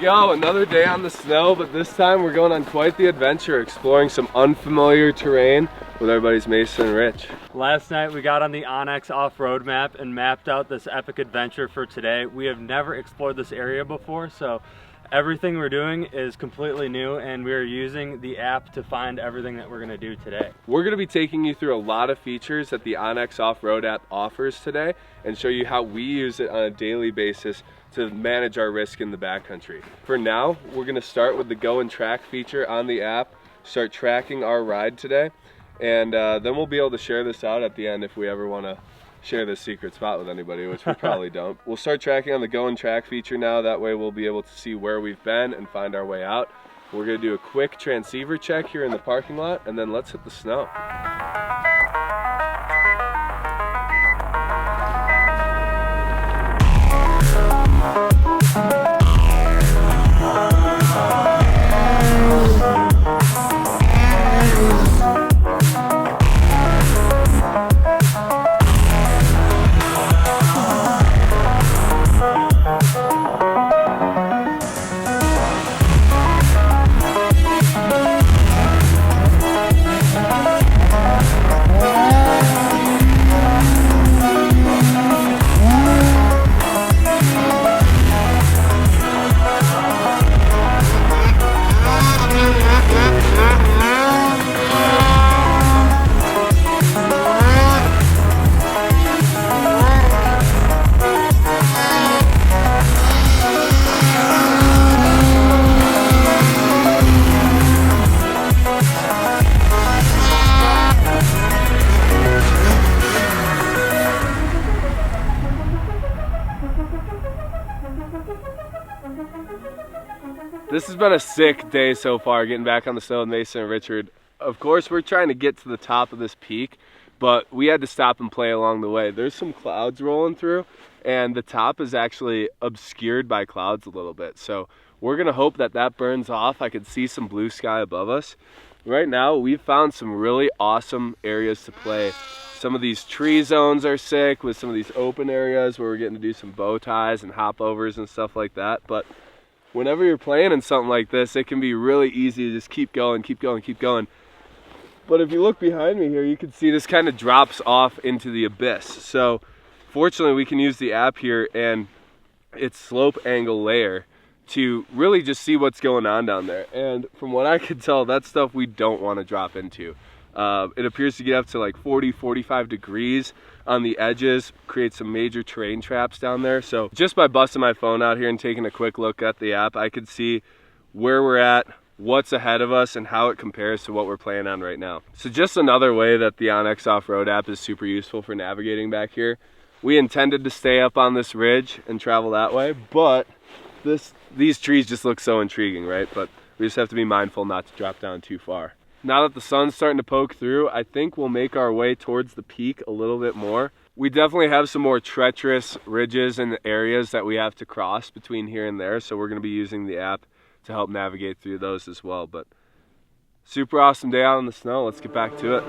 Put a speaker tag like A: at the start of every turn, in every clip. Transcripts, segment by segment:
A: go, another day on the snow, but this time we're going on quite the adventure, exploring some unfamiliar terrain with our buddies Mason and Rich.
B: Last night we got on the onX Offroad map and mapped out this epic adventure for today. We have never explored this area before, so everything we're doing is completely new, and we are using the app to find everything that we're going to do today.
A: We're going to be taking you through a lot of features that the onX Offroad app offers today and show you how we use it on a daily basis to manage our risk in the backcountry. For now, we're going to start with the Go and Track feature on the app, start tracking our ride today, and then we'll be able to share this out at the end if we ever want to share this secret spot with anybody, which we probably don't. We'll start tracking on the Go and Track feature now. That way we'll be able to see where we've been and find our way out. We're going to do a quick transceiver check here in the parking lot, and then let's hit the snow. This has been a sick day so far, getting back on the snow with Mason and Richard. Of course, we're trying to get to the top of this peak, but we had to stop and play along the way. There's some clouds rolling through, and the top is actually obscured by clouds a little bit. So we're gonna hope that that burns off. I could see some blue sky above us. Right now, we've found some really awesome areas to play. Some of these tree zones are sick with some of these open areas where we're getting to do some bow ties and hop overs and stuff like that. But whenever you're playing in something like this, it can be really easy to just keep going, keep going, keep going. But if you look behind me here, you can see this kind of drops off into the abyss. So fortunately, we can use the app here and its slope angle layer to really just see what's going on down there. And from what I could tell, that's stuff we don't want to drop into. It appears to get up to like 40, 45 degrees on the edges, create some major terrain traps down there. So just by busting my phone out here and taking a quick look at the app, I could see where we're at, what's ahead of us, and how it compares to what we're playing on right now. So just another way that the onX Offroad app is super useful for navigating back here. We intended to stay up on this ridge and travel that way, but these trees just look so intriguing, right? But we just have to be mindful not to drop down too far. Now that the sun's starting to poke through, I think we'll make our way towards the peak a little bit more. We definitely have some more treacherous ridges and areas that we have to cross between here and there, so we're going to be using the app to help navigate through those as well. But super awesome day out in the snow. Let's get back to it.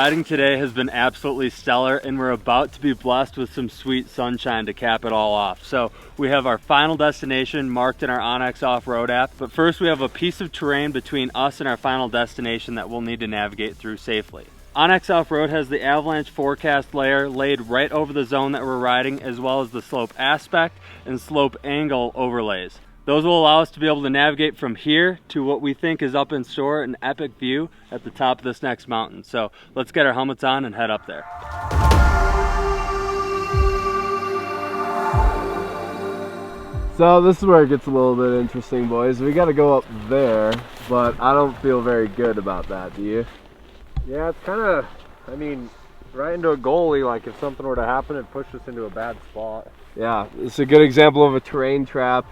B: riding today has been absolutely stellar, and we're about to be blessed with some sweet sunshine to cap it all off. So we have our final destination marked in our onX Offroad app, but first we have a piece of terrain between us and our final destination that we'll need to navigate through safely. onX Offroad has the avalanche forecast layer laid right over the zone that we're riding, as well as the slope aspect and slope angle overlays. Those will allow us to be able to navigate from here to what we think is up in store, an epic view at the top of this next mountain. So let's get our helmets on and head up there.
A: So this is where it gets a little bit interesting, boys. We got to go up there, but I don't feel very good about that, do you?
C: Yeah, it's kind of, I mean, right into a goalie. Like if something were to happen, it pushed us into a bad spot.
A: Yeah, it's a good example of a terrain trap.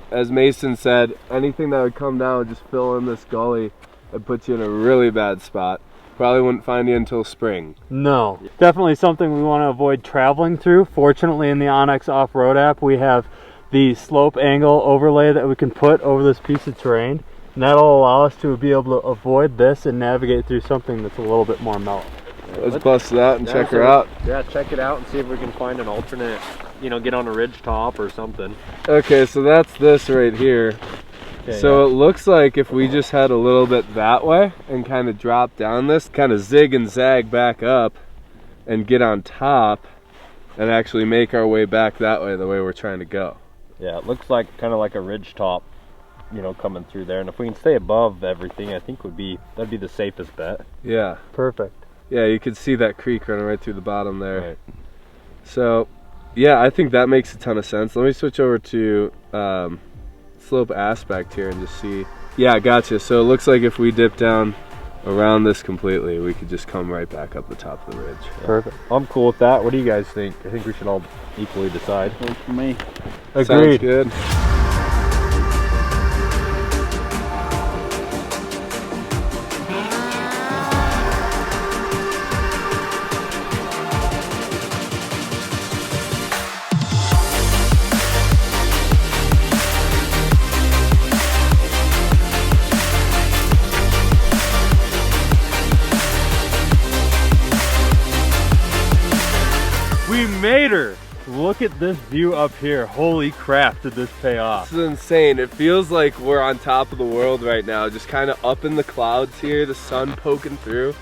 A: As Mason said, anything that would come down would just fill in this gully and put you in a really bad spot. Probably wouldn't find you until spring.
B: No, definitely something we want to avoid traveling through. Fortunately, in the onX Offroad app, we have the slope angle overlay that we can put over this piece of terrain, and that'll allow us to be able to avoid this and navigate through something that's a little bit more mellow.
A: Let's bust it out and check her out.
C: Yeah, check it out and see if we can find an alternate, you know, get on a ridge top or something.
A: Okay, so that's this right here.
C: Okay,
A: so
C: yeah.
A: It looks like if we just head a little bit that way and kind of drop down this, kind of zig and zag back up and get on top and actually make our way back that way, the way we're trying to go.
C: Yeah, it looks like kind of like a ridge top, you know, coming through there. And if we can stay above everything, I think that'd be the safest bet.
A: Yeah.
B: Perfect.
A: Yeah, you can see that creek running right through the bottom there.
C: Right.
A: So, yeah, I think that makes a ton of sense. Let me switch over to slope aspect here and just see. Yeah, gotcha. So it looks like if we dip down around this completely, we could just come right back up the top of the ridge.
C: Yeah.
B: Perfect.
C: I'm cool with that. What do you guys think? I think we should all equally decide.
B: Works for me.
A: Sounds
B: Agreed.
A: good.
B: We made her! Look at this view up here. Holy crap, did this pay off.
A: This is insane. It feels like we're on top of the world right now, just kind of up in the clouds here, the sun poking through,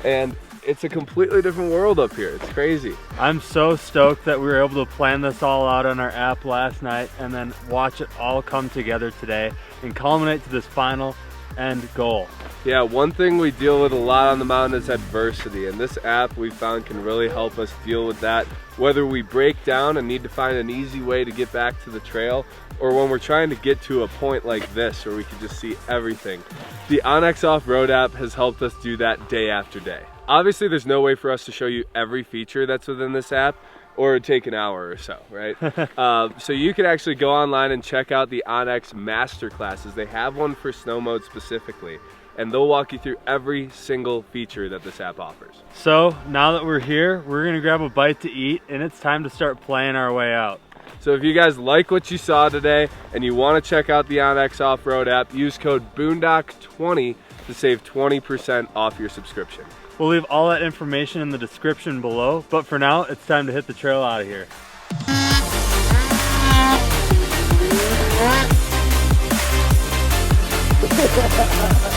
A: and it's a completely different world up here. It's crazy.
B: I'm so stoked that we were able to plan this all out on our app last night and then watch it all come together today and culminate to this final end goal.
A: Yeah, one thing we deal with a lot on the mountain is adversity, and this app we found can really help us deal with that, whether we break down and need to find an easy way to get back to the trail, or when we're trying to get to a point like this where we can just see everything. The onX Offroad app has helped us do that day after day. Obviously, there's no way for us to show you every feature that's within this app, or it'd take an hour or so, right? So you can actually go online and check out the onX Masterclasses. They have one for snow mode specifically, and they'll walk you through every single feature that this app offers.
B: So now that we're here, we're gonna grab a bite to eat, and it's time to start playing our way out.
A: So if you guys like what you saw today and you want to check out the onX Offroad app, use code Boondock20 to save 20% off your subscription.
B: We'll leave all that information in the description below, but for now, it's time to hit the trail out of here.
D: Ha ha ha!